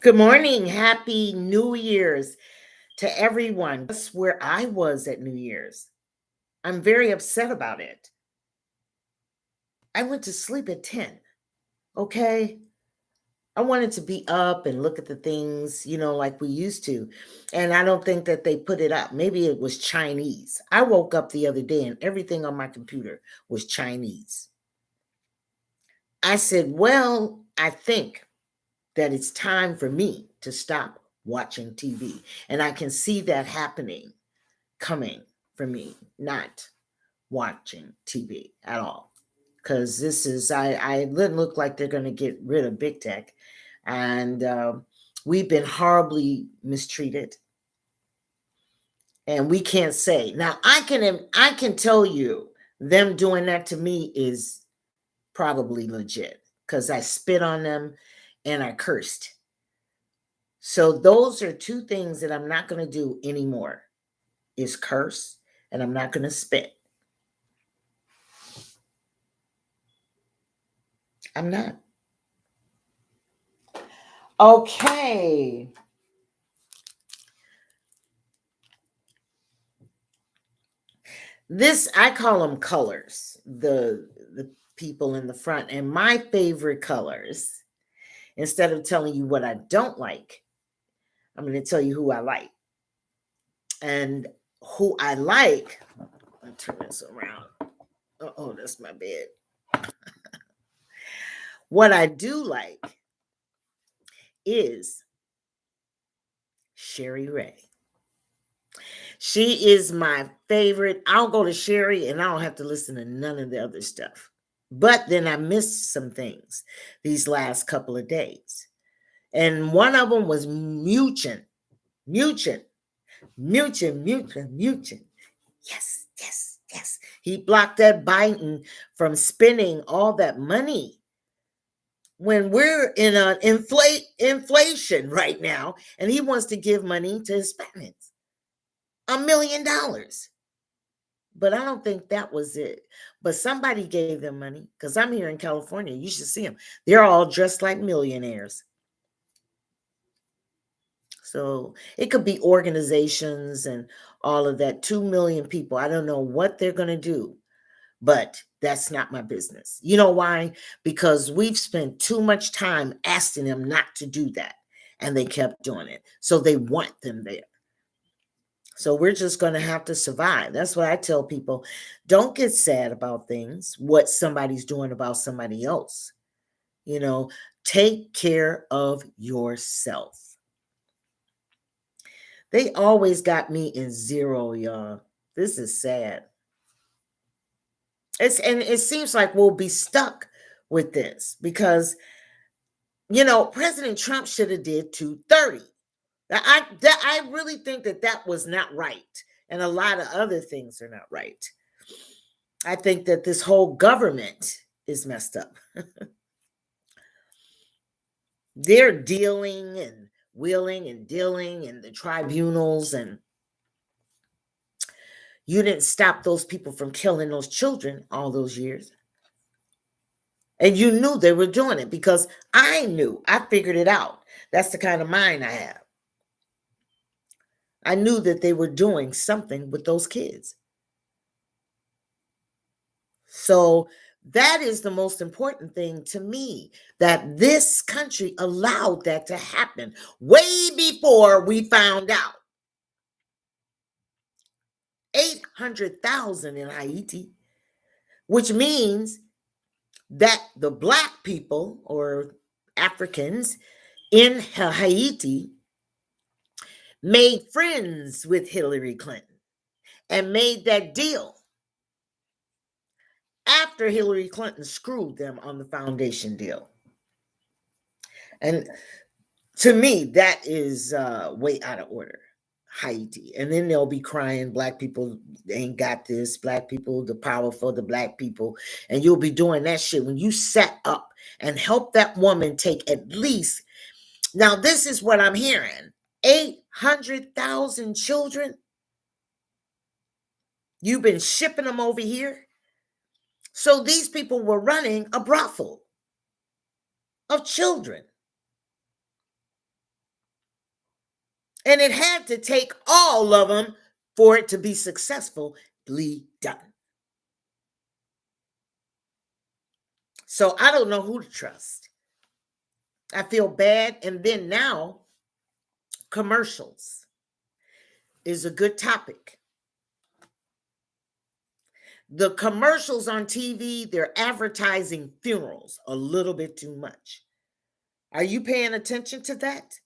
Good morning. Happy New Year's to everyone. That's where I was at New Year's. I'm very upset about it. I went to sleep at 10. Okay. I wanted to be up and look at the things, like we used to. And I don't think that they put it up. Maybe it was Chinese. I woke up the other day and everything on my computer was Chinese. I said, well, I think that it's time for me to stop watching TV. And I can see that happening, coming for me, not watching TV at all. Because I didn't look like they're going to get rid of big tech. And we've been horribly mistreated. And we can't say. Now, I can tell you them doing that to me is probably legit because I spit on them and I cursed. So those are two things that I'm not going to do anymore is curse, and I'm not going to spit. I'm not. Okay. This, I call them colors, the people in the front. And my favorite colors, instead of telling you what I don't like, I'm going to tell you who I like. And who I like, I'll turn this around. Oh, that's my bed. What I do like is Sherry Ray. She is my favorite. I'll go to Sherry and I don't have to listen to none of the other stuff. But then I missed some things these last couple of days. And one of them was Muchin. Muchin. Muchin, Muchin, Muchin. Yes, yes, yes. He blocked that Biden from spending all that money when we're in an inflation right now, and he wants to give money to Hispanics. $1 million. But I don't think that was it. But somebody gave them money because I'm here in California. You should see them. They're all dressed like millionaires. So it could be organizations and all of that. 2 million people. I don't know what they're going to do, but that's not my business. You know why? Because we've spent too much time asking them not to do that. And they kept doing it. So they want them there. So we're just going to have to survive. That's what I tell people. Don't get sad about things, what somebody's doing about somebody else. Take care of yourself. They always got me in zero, y'all. This is sad. And it seems like we'll be stuck with this because, President Trump should have did 230. I really think that was not right. And a lot of other things are not right. I think that this whole government is messed up. They're dealing and wheeling and dealing and the tribunals, and you didn't stop those people from killing those children all those years. And you knew they were doing it because I figured it out. That's the kind of mind I have. I knew that they were doing something with those kids. So that is the most important thing to me, that this country allowed that to happen way before we found out. 800,000 in Haiti, which means that the Black people or Africans in Haiti made friends with Hillary Clinton and made that deal after Hillary Clinton screwed them on the foundation deal. And to me, that is way out of order. Haiti. And then they'll be crying, Black people ain't got this, Black people, the power for the Black people. And you'll be doing that shit when you set up and help that woman take at least, now this is what I'm hearing, 800,000 children. You've been shipping them over here. So these people were running a brothel of children. And it had to take all of them for it to be successfully done. So I don't know who to trust. I feel bad. And then now, commercials is a good topic. The commercials on TV, they're advertising funerals a little bit too much. Are you paying attention to that?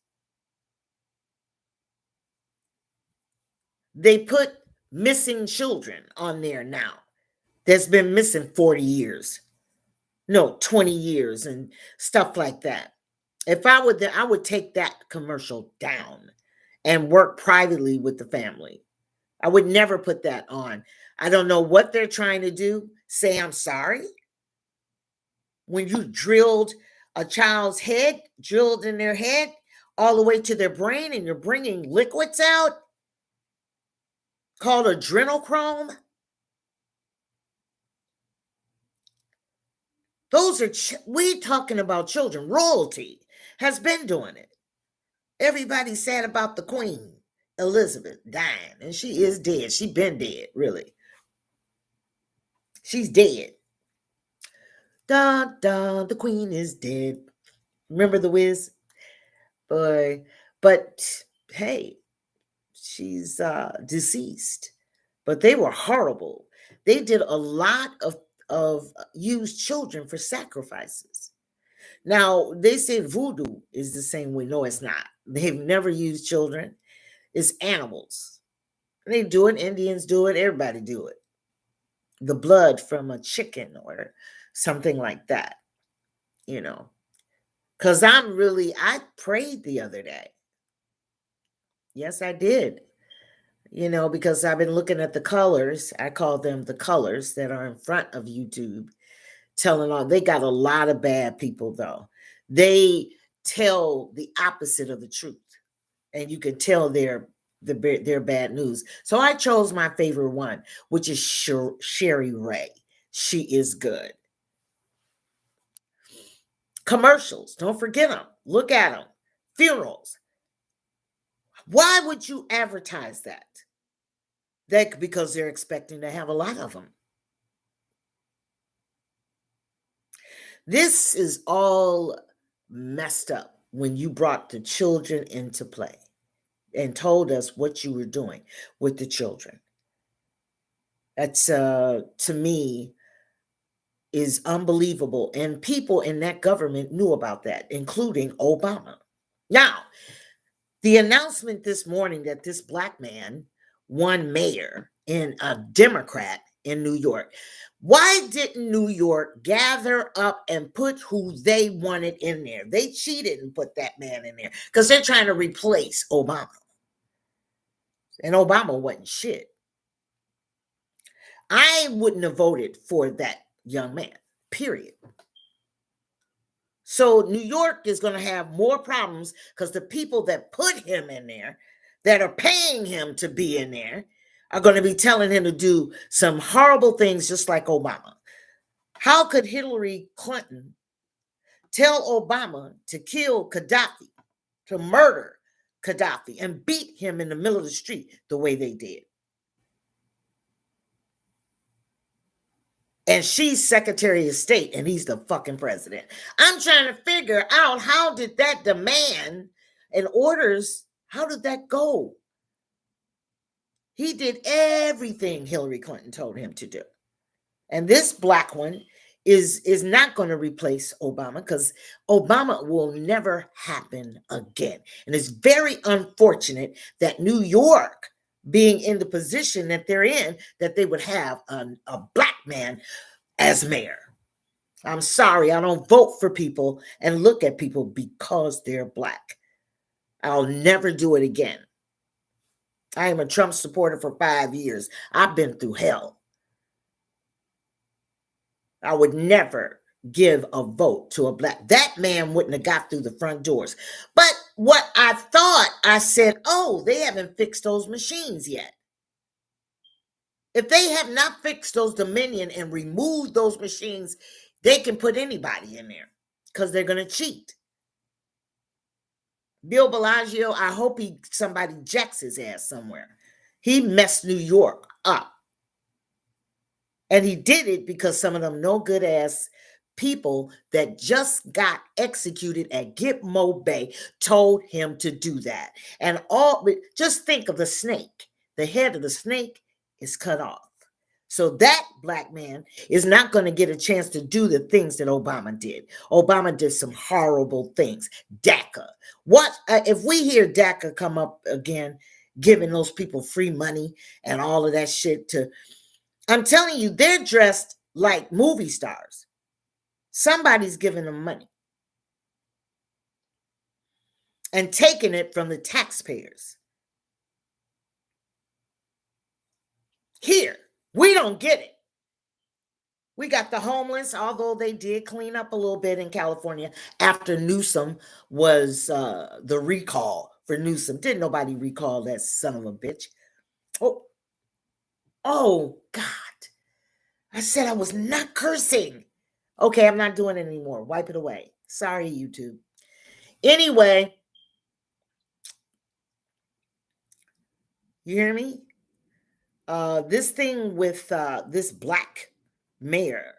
They put missing children on there now that's been missing 40 years. No, 20 years and stuff like that. If I would, I would take that commercial down and work privately with the family. I would never put that on. I don't know what they're trying to do. Say I'm sorry. When you drilled a child's head, drilled in their head all the way to their brain, and you're bringing liquids out called adrenochrome. Those are, we talking about children. Royalty has been doing it. Everybody said about the Queen, Elizabeth, dying, and she is dead. She been dead, really. She's dead. Dun, dun, the Queen is dead. Remember The Wiz? Boy, but hey, she's deceased. But they were horrible. They did a lot of used children for sacrifices. Now, they say voodoo is the same way. No, it's not. They've never used children. It's animals. They do it. Indians do it. Everybody do it. The blood from a chicken or something like that, you know. Because I prayed the other day. Yes, I did. You know, because I've been looking at the colors. I call them the colors that are in front of YouTube, telling all, they got a lot of bad people though. They tell the opposite of the truth, and you can tell they're bad news. So I chose my favorite one, which is Sherry Ray. She is good. Commercials, don't forget them. Look at them. Funerals. Why would you advertise that? Because they're expecting to have a lot of them. This is all messed up when you brought the children into play and told us what you were doing with the children. That's, to me, is unbelievable. And people in that government knew about that, including Obama. Now, the announcement this morning that this Black man won mayor in a Democrat in New York. Why didn't New York gather up and put who they wanted in there? They cheated and put that man in there because they're trying to replace Obama. And Obama wasn't shit. I wouldn't have voted for that young man, period. So New York is going to have more problems because the people that put him in there, that are paying him to be in there, are going to be telling him to do some horrible things just like Obama. How could Hillary Clinton tell Obama to kill Gaddafi, to murder Gaddafi, and beat him in the middle of the street the way they did? And she's Secretary of State and he's the fucking president. I'm trying to figure out, how did that demand and orders, how did that go? He did everything Hillary Clinton told him to do. And this Black one is not going to replace Obama, because Obama will never happen again. And it's very unfortunate that New York, being in the position that they're in, that they would have a Black man as mayor. I'm sorry, I don't vote for people and look at people because they're Black. I'll never do it again. I am a Trump supporter for 5 years. I've been through hell. I would never give a vote to a Black. That man wouldn't have got through the front doors. But what I thought, I said, oh, they haven't fixed those machines yet. If they have not fixed those Dominion and removed those machines, they can put anybody in there because they're going to cheat. Bill Bellagio, I hope somebody jacks his ass somewhere. He messed New York up. And he did it because some of them no good ass people that just got executed at Gitmo Bay told him to do that. And just think of the snake. The head of the snake is cut off. So that black man is not going to get a chance to do the things that Obama did. Obama did some horrible things. DACA. What if we hear DACA come up again, giving those people free money and all of that shit I'm telling you, they're dressed like movie stars. Somebody's giving them money and taking it from the taxpayers. Here, we don't get it. We got the homeless, although they did clean up a little bit in California after Newsom was the recall for Newsom. Didn't nobody recall that son of a bitch? Oh, God. I said I was not cursing. Okay, I'm not doing it anymore. Wipe it away. Sorry, YouTube. Anyway, you hear me? This thing with this black mayor,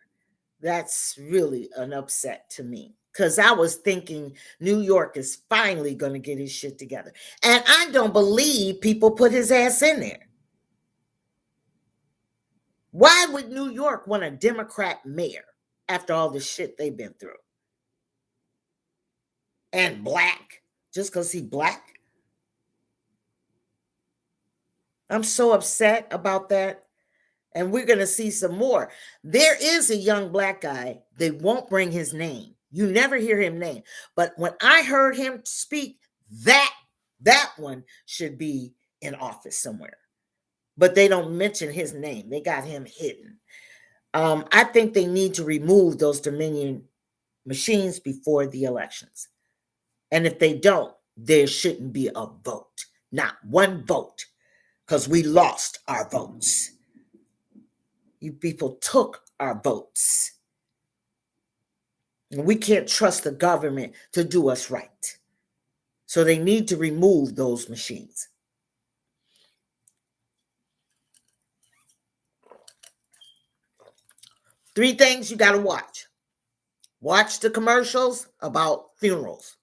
that's really an upset to me. Because I was thinking New York is finally going to get his shit together. And I don't believe people put his ass in there. Why would New York want a Democrat mayor after all the shit they've been through? And black, just because he's black? I'm so upset about that. And we're going to see some more. There is a young black guy. They won't bring his name. You never hear him name. But when I heard him speak, that one should be in office somewhere. But they don't mention his name. They got him hidden. I think they need to remove those Dominion machines before the elections. And if they don't, there shouldn't be a vote. Not one vote. Because we lost our votes. You people took our votes. And we can't trust the government to do us right. So they need to remove those machines. Three things you got to watch. Watch the commercials about funerals.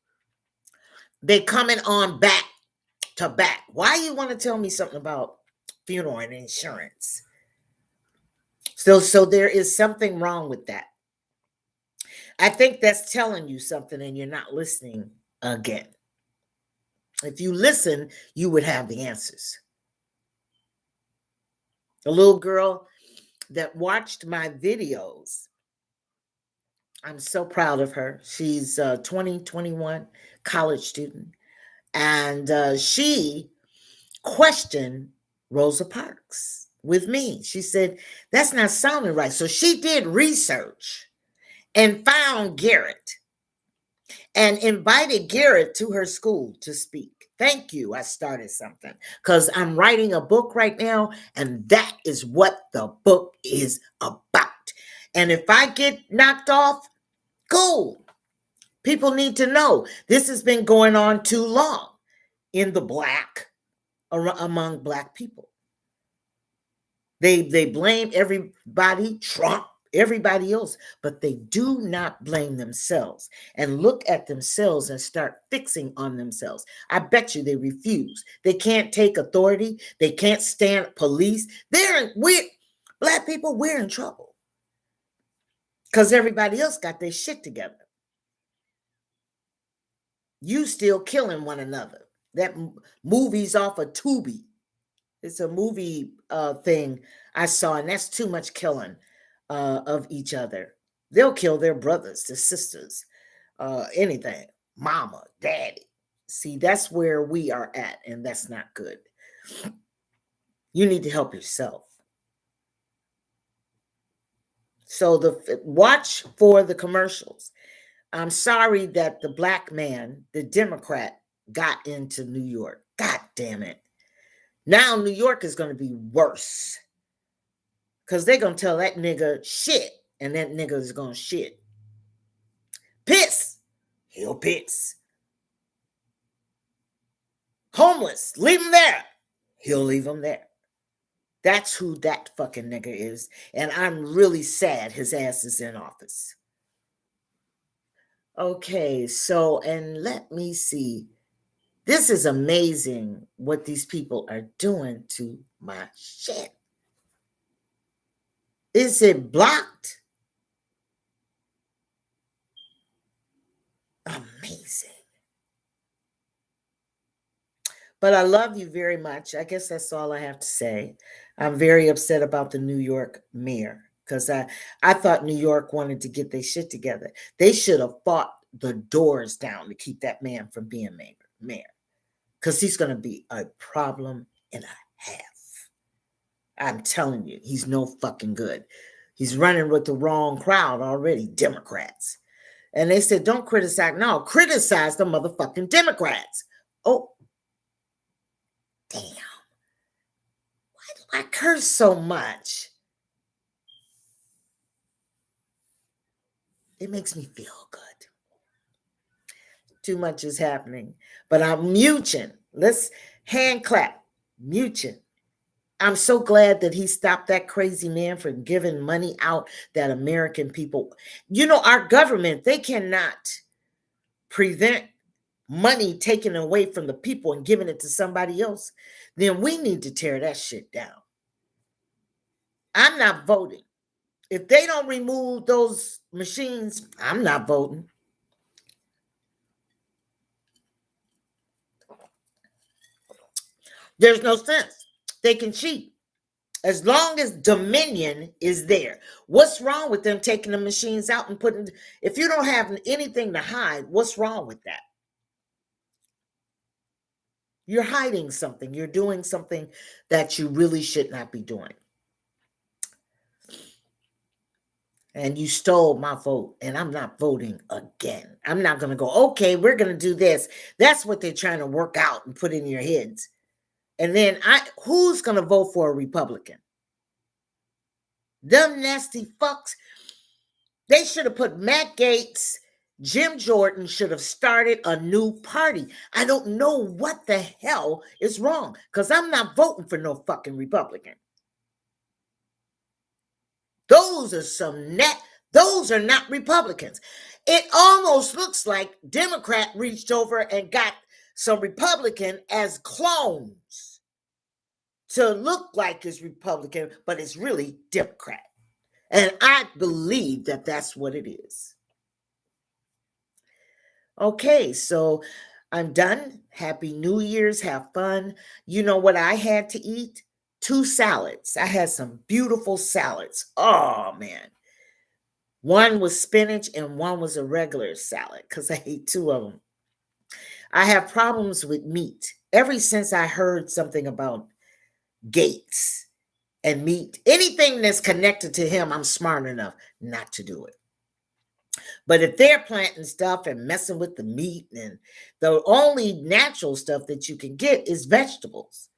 They coming on back to back. Why you want to tell me something about funeral and insurance? So there is something wrong with that. I think that's telling you something and you're not listening again. If you listen, you would have the answers. The little girl that watched my videos, I'm so proud of her. She's 21, college student. And she questioned Rosa Parks with me. She said, that's not sounding right. So she did research and found Garrett and invited Garrett to her school to speak. Thank you. I started something because I'm writing a book right now, and that is what the book is about. And if I get knocked off, cool. People need to know this has been going on too long in the among black people. They blame everybody, Trump, everybody else, but they do not blame themselves and look at themselves and start fixing on themselves. I bet you they refuse. They can't take authority. They can't stand police. Black people, we're in trouble because everybody else got their shit together. You still killing one another. That movie's off of Tubi. It's a movie thing I saw, and that's too much killing of each other. They'll kill their brothers, their sisters, anything, mama, daddy. See, that's where we are at, and that's not good. You need to help yourself. So watch for the commercials. I'm sorry that the black man, the Democrat, got into New York. God damn it. Now New York is going to be worse. Because they're going to tell that nigga shit. And that nigga is going to shit. Piss. He'll piss. Homeless, leave them there. He'll leave them there. That's who that fucking nigga is. And I'm really sad his ass is in office. Okay, so, and let me see. This is amazing what these people are doing to my shit. Is it blocked? Amazing. But I love you very much. I guess that's all I have to say. I'm very upset about the New York mayor because I thought New York wanted to get their shit together. They should have fought the doors down to keep that man from being mayor because he's going to be a problem and a half. I'm telling you, he's no fucking good. He's running with the wrong crowd already, Democrats. And they said, don't criticize. No, criticize the motherfucking Democrats. Oh, damn. Why do I curse so much? It makes me feel good. Too much is happening. But I'm muting. Let's hand clap. Muting. I'm so glad that he stopped that crazy man from giving money out that American people. You know, our government, they cannot prevent money taken away from the people and giving it to somebody else. Then we need to tear that shit down. I'm not voting. If they don't remove those machines, I'm not voting. There's no sense. They can cheat. As long as Dominion is there. What's wrong with them taking the machines out and putting, if you don't have anything to hide, what's wrong with that? You're hiding something. You're doing something that you really should not be doing. And you stole my vote, and I'm not voting again. I'm not going to go, okay, we're going to do this. That's what they're trying to work out and put in your heads. And then who's going to vote for a Republican? Them nasty fucks. They should have put Matt Gaetz, Jim Jordan should have started a new party. I don't know what the hell is wrong because I'm not voting for no fucking Republican. Those are not Republicans. It almost looks like Democrat reached over and got some Republican as clones to look like it's Republican, but it's really Democrat. And I believe that that's what it is. Okay, so I'm done. Happy New Year's. Have fun. You know what I had to eat? 2 salads. I had some beautiful salads. Oh, man. One was spinach and one was a regular salad because I ate 2 of them. I have problems with meat. Ever since I heard something about Gates and meat, anything that's connected to him, I'm smart enough not to do it. But if they're planting stuff and messing with the meat, and the only natural stuff that you can get is vegetables.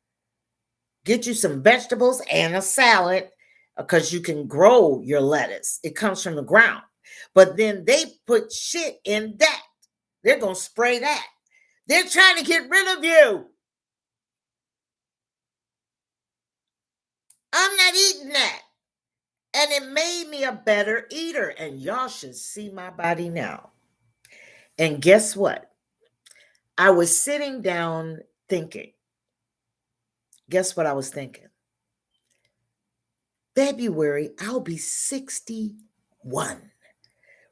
Get you some vegetables and a salad because you can grow your lettuce. It comes from the ground. But then they put shit in that. They're going to spray that. They're trying to get rid of you. I'm not eating that. And it made me a better eater. And y'all should see my body now. And guess what? I was sitting down thinking. Guess what I was thinking? February, I'll be 61.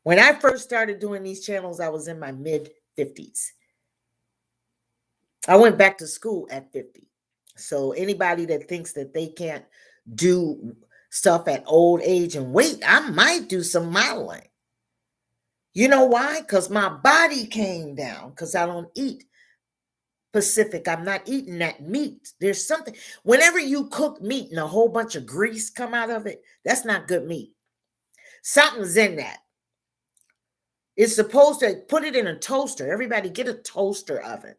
When I first started doing these channels, I was in my mid-50s. I went back to school at 50. So anybody that thinks that they can't do stuff at old age and wait, I might do some modeling. You know why? Because my body came down because I don't eat Pacific. I'm not eating that meat. There's something. Whenever you cook meat and a whole bunch of grease come out of it, that's not good meat. Something's in that. It's supposed to put it in a toaster. Everybody get a toaster oven.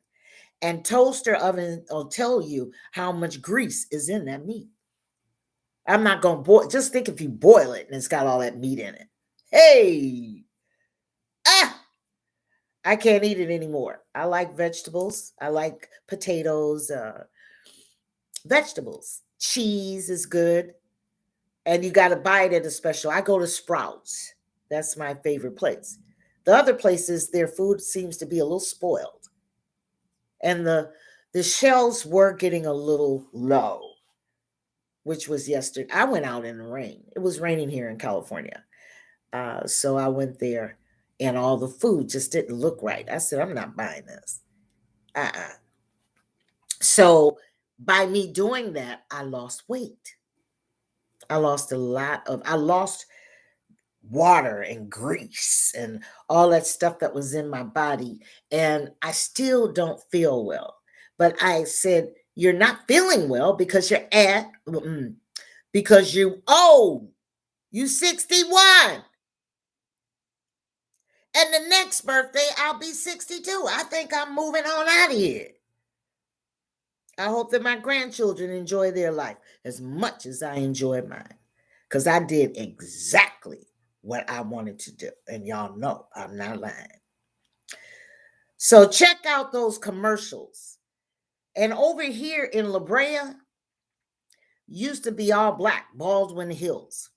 And toaster oven will tell you how much grease is in that meat. I'm not going to boil. Just think if you boil it and it's got all that meat in it. Hey. I can't eat it anymore. I like vegetables. I like potatoes, vegetables. Cheese is good. And you got to buy it at a special. I go to Sprouts. That's my favorite place. The other places, their food seems to be a little spoiled. And the shelves were getting a little low, which was yesterday. I went out in the rain. It was raining here in California. So I went there and all the food just didn't look right. I said, I'm not buying this. So by me doing that, I lost weight. I lost water and grease and all that stuff that was in my body. And I still don't feel well. But I said, you're not feeling well because because you old. You 61. And the next birthday, I'll be 62. I think I'm moving on out of here. I hope that my grandchildren enjoy their life as much as I enjoyed mine. Because I did exactly what I wanted to do. And y'all know I'm not lying. So check out those commercials. And over here in La Brea, used to be all black, Baldwin Hills.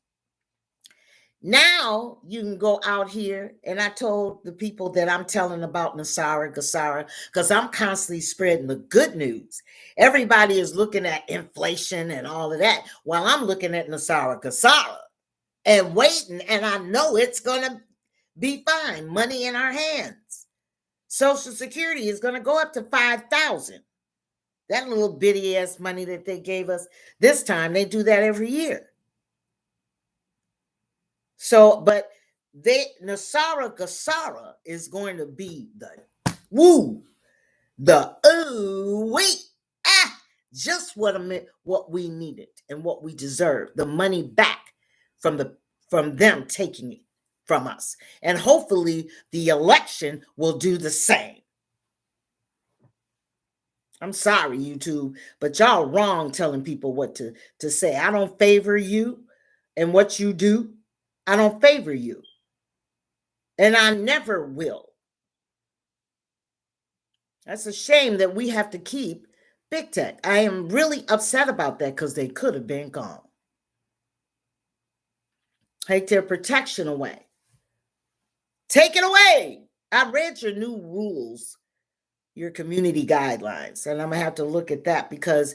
Now you can go out here, and I told the people that I'm telling about NESARA, GESARA, because I'm constantly spreading the good news. Everybody is looking at inflation and all of that, while I'm looking at NESARA, GESARA, and waiting, and I know it's going to be fine. Money in our hands. Social Security is going to go up to $5,000. That little bitty ass money that they gave us this time, they do that every year. So, but NESARA, GESARA is going to be just what we needed and what we deserve. The money back from them taking it from us. And hopefully the election will do the same. I'm sorry, YouTube, but y'all wrong telling people what to say. I don't favor you and what you do. I don't favor you. And I never will. That's a shame that we have to keep big tech. I am really upset about that because they could have been gone. Take their protection away. Take it away. I read your new rules, your community guidelines, and I'm going to have to look at that because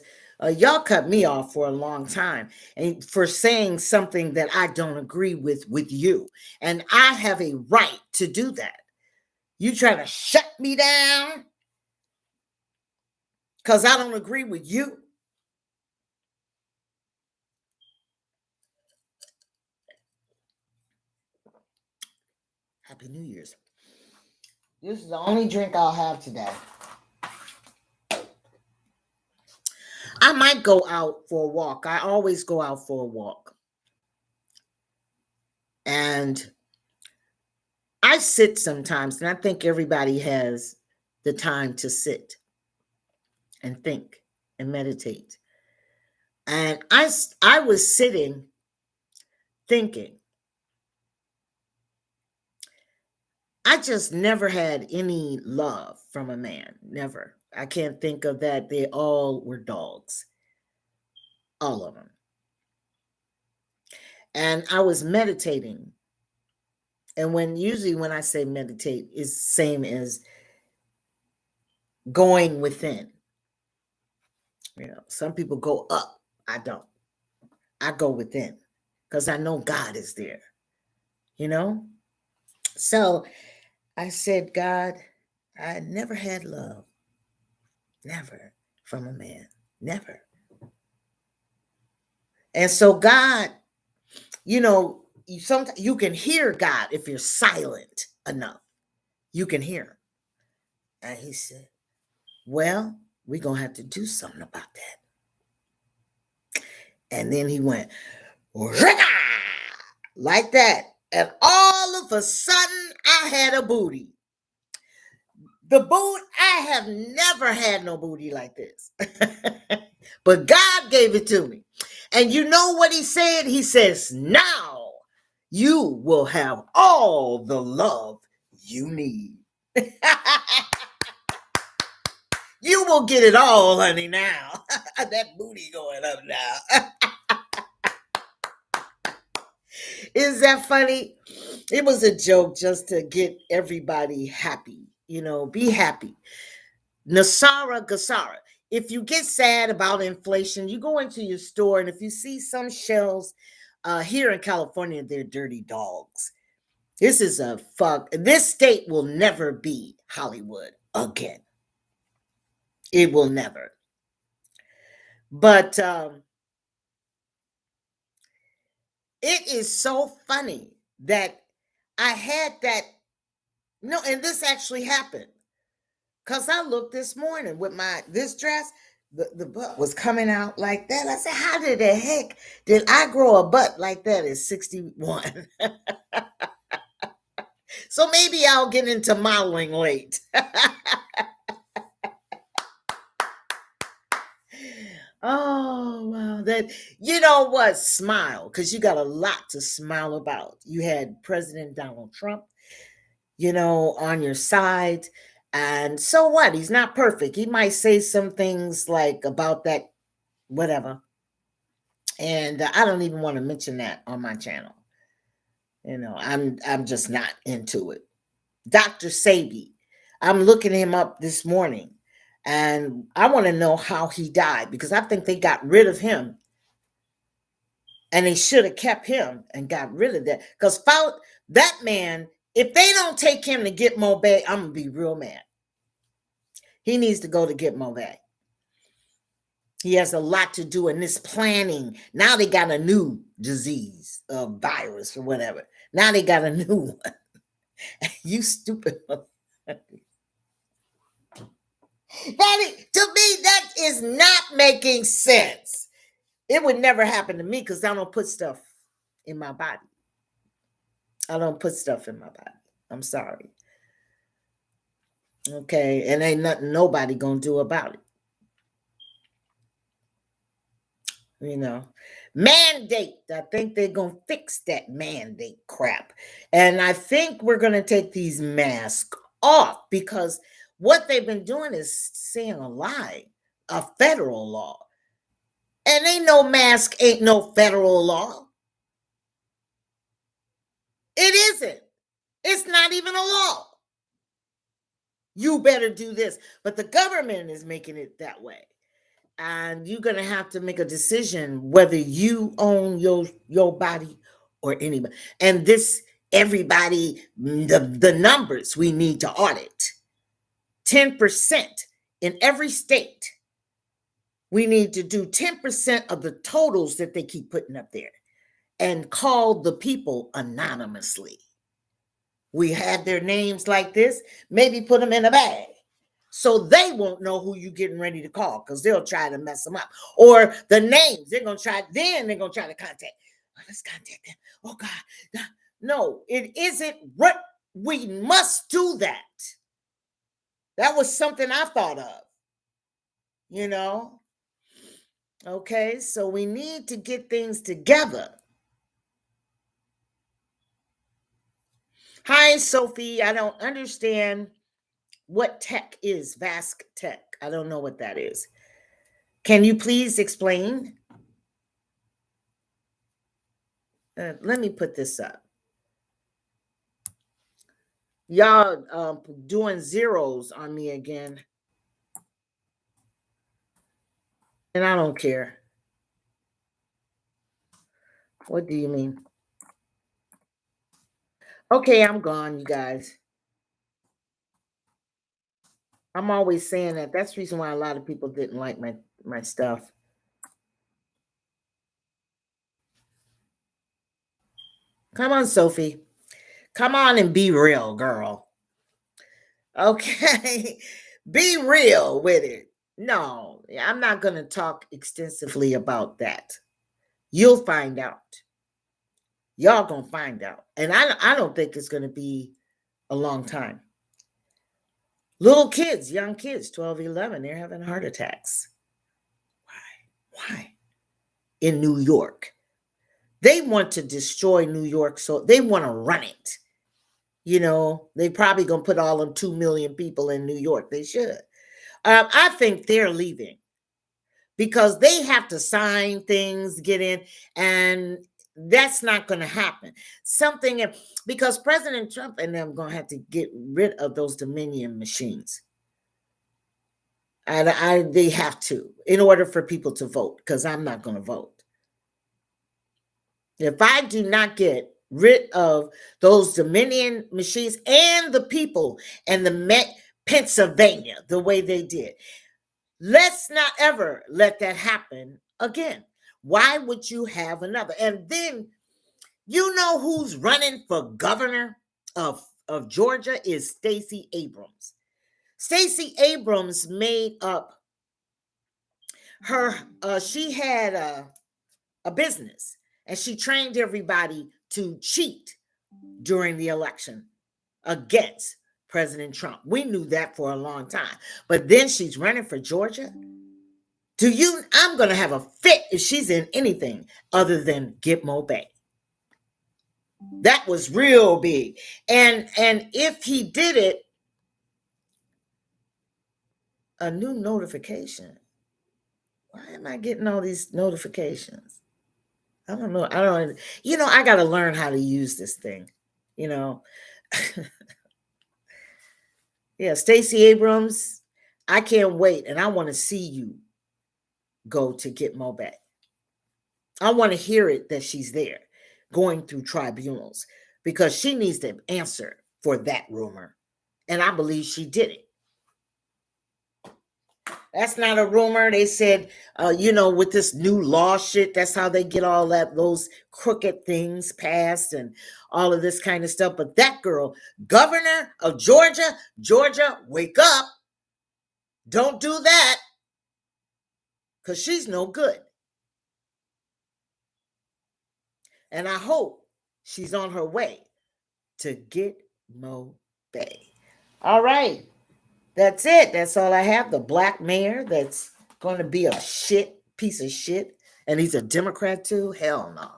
y'all cut me off for a long time and for saying something that I don't agree with you. And I have a right to do that. You trying to shut me down because I don't agree with you? Happy New Year's. This is the only drink I'll have today. I might go out for a walk. I always go out for a walk. And I sit sometimes, and I think everybody has the time to sit and think and meditate. And I was sitting thinking, I just never had any love from a man. Never. I can't think of that. They all were dogs. All of them. And I was meditating. And usually when I say meditate, it's the same as going within. You know, some people go up. I don't. I go within because I know God is there. You know? So I said, God, I never had love. Never from a man. Never. And so God, you know, sometimes you can hear God if you're silent enough. You can hear him. And he said, well, we're going to have to do something about that. And then he went, like that. And all of a sudden, I had a booty. The boot, I have never had no booty like this. But God gave it to me. And you know what he said? He says, now you will have all the love you need. You will get it all, honey, now. That booty going up now. Is that funny? It was a joke just to get everybody happy. Be happy. Nasara Gasara. If you get sad about inflation, you go into your store, and if you see some shelves here in California, they're dirty dogs. This is a fuck. This state will never be Hollywood again. It will never. But it is so funny that I had that. No, and this actually happened. Because I looked this morning with this dress, the butt was coming out like that. I said, how did the heck did I grow a butt like that at 61? So maybe I'll get into modeling late. Oh, wow. You know what? Smile, because you got a lot to smile about. You had President Donald Trump, on your side. And so what? He's not perfect. He might say some things like about that, whatever. And I don't even want to mention that on my channel. I'm just not into it. Dr. Sebi, I'm looking him up this morning, and I want to know how he died, because I think they got rid of him, and they should have kept him and got rid of that. Because that man, if they don't take him to Gitmo Bay, I'm gonna be real mad. He needs to go to Gitmo Bay. He has a lot to do in this planning. Now they got a new disease, a virus or whatever. Now they got a new one. You stupid. To me, that is not making sense. It would never happen to me because I don't put stuff in my body. I don't put stuff in my body. I'm sorry. Okay, and ain't nothing nobody gonna do about it. Mandate. I think they're gonna fix that mandate crap. And I think we're gonna take these masks off, because what they've been doing is saying a lie, a federal law. And ain't no mask, ain't no federal law. It isn't. It's not even a law. You better do this. But the government is making it that way. And you're going to have to make a decision whether you own your body or anybody. And everybody, the numbers we need to audit. 10% in every state. We need to do 10% of the totals that they keep putting up there and call the people anonymously. We have their names like this, maybe put them in a bag so they won't know who you're getting ready to call, because they'll try to mess them up. Or the names, they're going to try to contact. Oh, let's contact them. Oh, God. No, it isn't. We must do that. That was something I thought of, Okay, so we need to get things together. Hi, Sophie. I don't understand what tech is. Vask Tech. I don't know what that is. Can you please explain? Let me put this up. Y'all doing zeros on me again. And I don't care. What do you mean? Okay, I'm gone, you guys. I'm always saying that. That's the reason why a lot of people didn't like my stuff. Come on, Sophie. Come on and be real, girl. Okay. Be real with it. No, I'm not going to talk extensively about that. You'll find out. Y'all going to find out. And I don't think it's going to be a long time. Little kids, young kids, 12, 11, they're having heart attacks. Why? In New York. They want to destroy New York, so they want to run it. They probably gonna put all them 2 million people in New York. They should. I think they're leaving because they have to sign things, get in, and that's not going to happen. Because President Trump and them going to have to get rid of those Dominion machines. And they have to, in order for people to vote, because I'm not going to vote. If I do not get rid of those Dominion machines and the people and the Pennsylvania the way they did, let's not ever let that happen again. Why would you have another? And then, who's running for governor of Georgia is Stacey Abrams. Stacey Abrams made up she had a business, and she trained everybody to cheat during the election against President Trump. We knew that for a long time. But then she's running for Georgia. I'm going to have a fit if she's in anything other than Gitmo Bay. That was real big. And if he did it, a new notification. Why am I getting all these notifications? I don't know. I got to learn how to use this thing, Yeah, Stacey Abrams, I can't wait. And I want to see you go to Gitmo Bay. I want to hear it that she's there going through tribunals because she needs to answer for that rumor. And I believe she did it. That's not a rumor. They said, with this new law shit, that's how they get all those crooked things passed and all of this kind of stuff. But that girl, governor of Georgia, wake up. Don't do that. Because she's no good. And I hope she's on her way to Gitmo Bay. All right. That's it. That's all I have. The black mayor that's going to be a piece of shit. And he's a Democrat too? Hell no.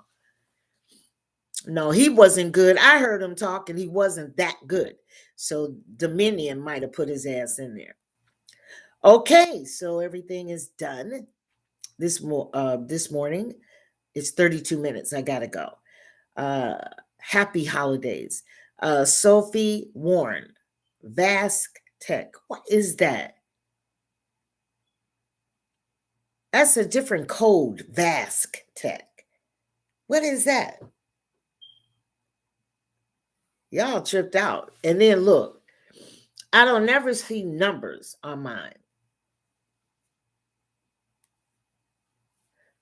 No, he wasn't good. I heard him talk and he wasn't that good. So Dominion might have put his ass in there. Okay, so everything is done this morning. It's 32 minutes. I got to go. Happy holidays. Sophie Warren, Vask Tech. What is that? That's a different code, Vask Tech. What is that? Y'all tripped out. And then look, I don't never see numbers on mine.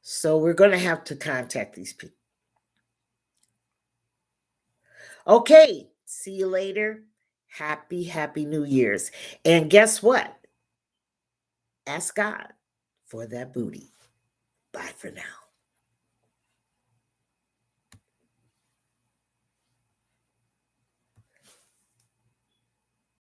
So we're going to have to contact these people. Okay, see you later. Happy New Year's. And guess what? Ask God for that booty. Bye for now.